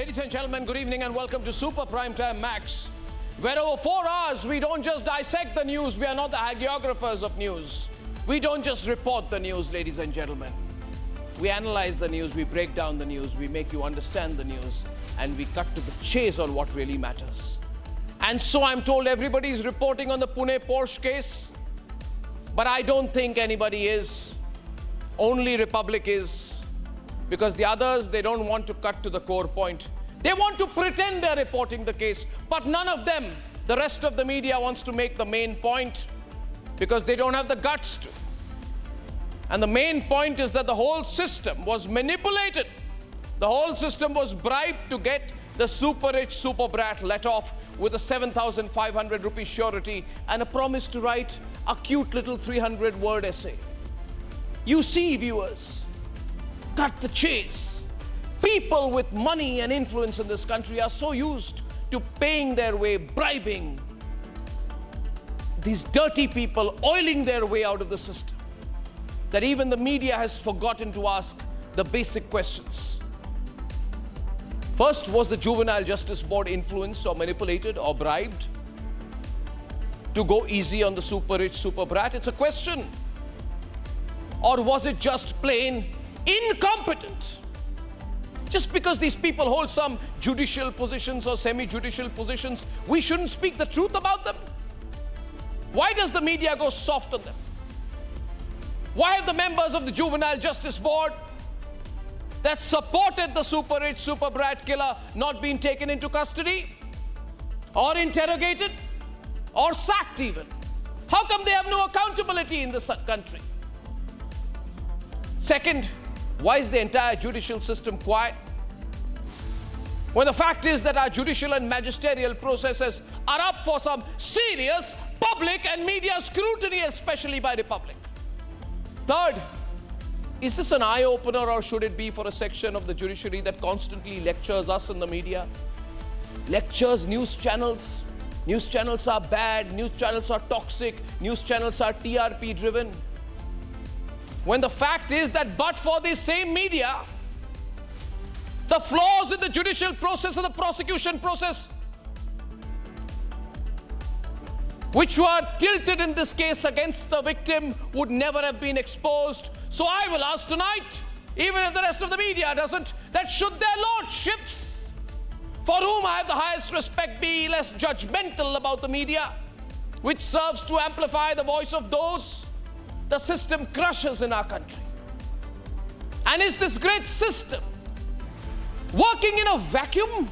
Ladies and gentlemen, good evening and welcome to Super Primetime Max, where over 4 hours we don't just dissect the news, we are not the hagiographers of news. We don't just report the news, ladies and gentlemen. We analyze the news, we break down the news, we make you understand the news, and we cut to the chase on what really matters. And so I'm told everybody is reporting on the Pune Porsche case, but I don't think anybody is. Only Republic is. Because the others, they don't want to cut to the core point. They want to pretend they're reporting the case, but none of them, the rest of the media, wants to make the main point because they don't have the guts to. And the main point is that the whole system was manipulated. The whole system was bribed to get the super rich super brat let off with a 7,500 rupee surety and a promise to write a cute little 300-word essay. You see, viewers, cut the chase. People with money and influence in this country are so used to paying their way, bribing these dirty people, oiling their way out of the system, that even the media has forgotten to ask the basic questions. First, was the Juvenile Justice Board influenced or manipulated or bribed to go easy on the super rich super brat? It's a question. Or was it just plain incompetent? Just because these people hold some judicial positions or semi-judicial positions, we shouldn't speak the truth about them? Why does the media go soft on them? Why have the members of the Juvenile Justice Board that supported the super rich super brat killer not been taken into custody or interrogated or sacked even? How come they have no accountability in this country? Second, why is the entire judicial system quiet? When the fact is that our judicial and magisterial processes are up for some serious public and media scrutiny, especially by Republic. Third, is this an eye-opener or should it be for a section of the judiciary that constantly lectures us in the media? Lectures news channels. News channels are bad, news channels are toxic, news channels are TRP driven. When the fact is that but for this same media, the flaws in the judicial process and the prosecution process, which were tilted in this case against the victim, would never have been exposed. So I will ask tonight, even if the rest of the media doesn't, that should their lordships, for whom I have the highest respect, be less judgmental about the media, which serves to amplify the voice of those the system crushes in our country. And is this great system working in a vacuum?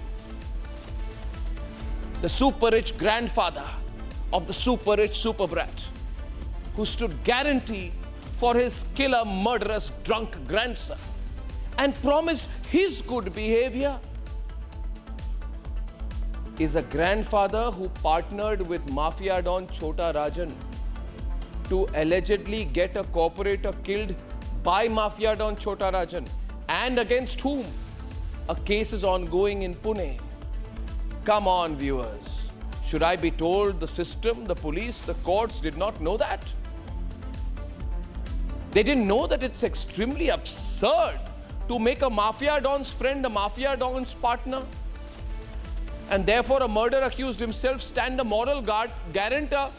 The super rich grandfather of the super rich super brat, who stood guarantee for his killer, murderous, drunk grandson and promised his good behavior, is a grandfather who partnered with Mafia Don Chota Rajan to allegedly get a corporator killed by Mafia Don Chota Rajan, and against whom a case is ongoing in Pune. Come on, viewers. Should I be told the system, the police, the courts did not know that? They didn't know that it's extremely absurd to make a Mafia Don's friend a Mafia Don's partner, and therefore a murder accused himself stand a moral guarantor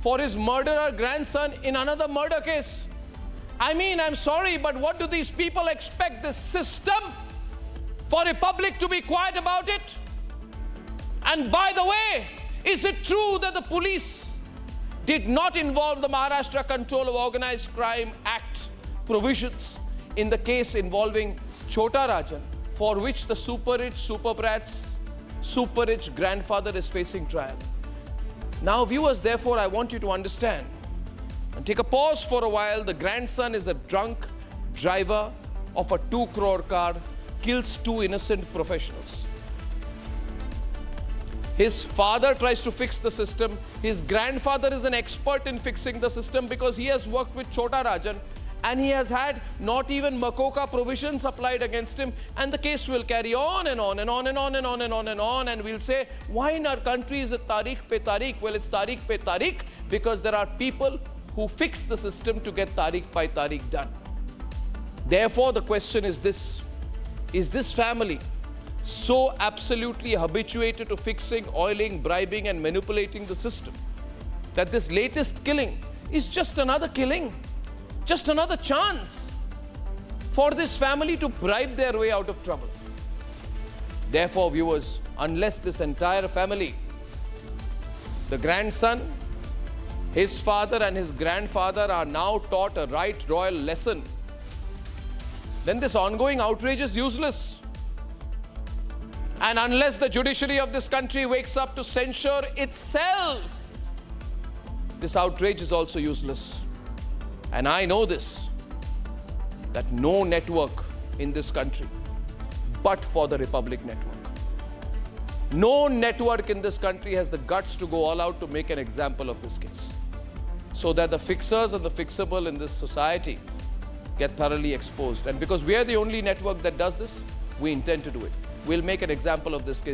for his murderer grandson in another murder case. I mean, I'm sorry, but what do these people expect this system for Republic to be quiet about it? And by the way, is it true that the police did not involve the Maharashtra Control of Organized Crime Act provisions in the case involving Chota Rajan, for which the super rich super brat's super rich grandfather is facing trial? Now, viewers, therefore, I want you to understand and take a pause for a while. The grandson is a drunk driver of a 2 crore car, kills 2 innocent professionals. His father tries to fix the system. His grandfather is an expert in fixing the system because he has worked with Chota Rajan and he has had not even Makoka provisions applied against him, and the case will carry on and on and on and on and on and on and on, and we'll say, why in our country is it Tariq pe Tariq? Well, it's Tariq pe Tariq because there are people who fix the system to get Tariq by Tariq done. Therefore, the question is this family, so absolutely habituated to fixing, oiling, bribing, and manipulating the system that this latest killing is just another killing, just another chance for this family to bribe their way out of trouble. Therefore, viewers, unless this entire family, the grandson, his father and his grandfather are now taught a right royal lesson, then this ongoing outrage is useless. And unless the judiciary of this country wakes up to censure itself, this outrage is also useless. And I know this, that no network in this country, but for the Republic Network, no network in this country has the guts to go all out to make an example of this case, so that the fixers and the fixable in this society get thoroughly exposed. And because we are the only network that does this, we intend to do it. We'll make an example of this case.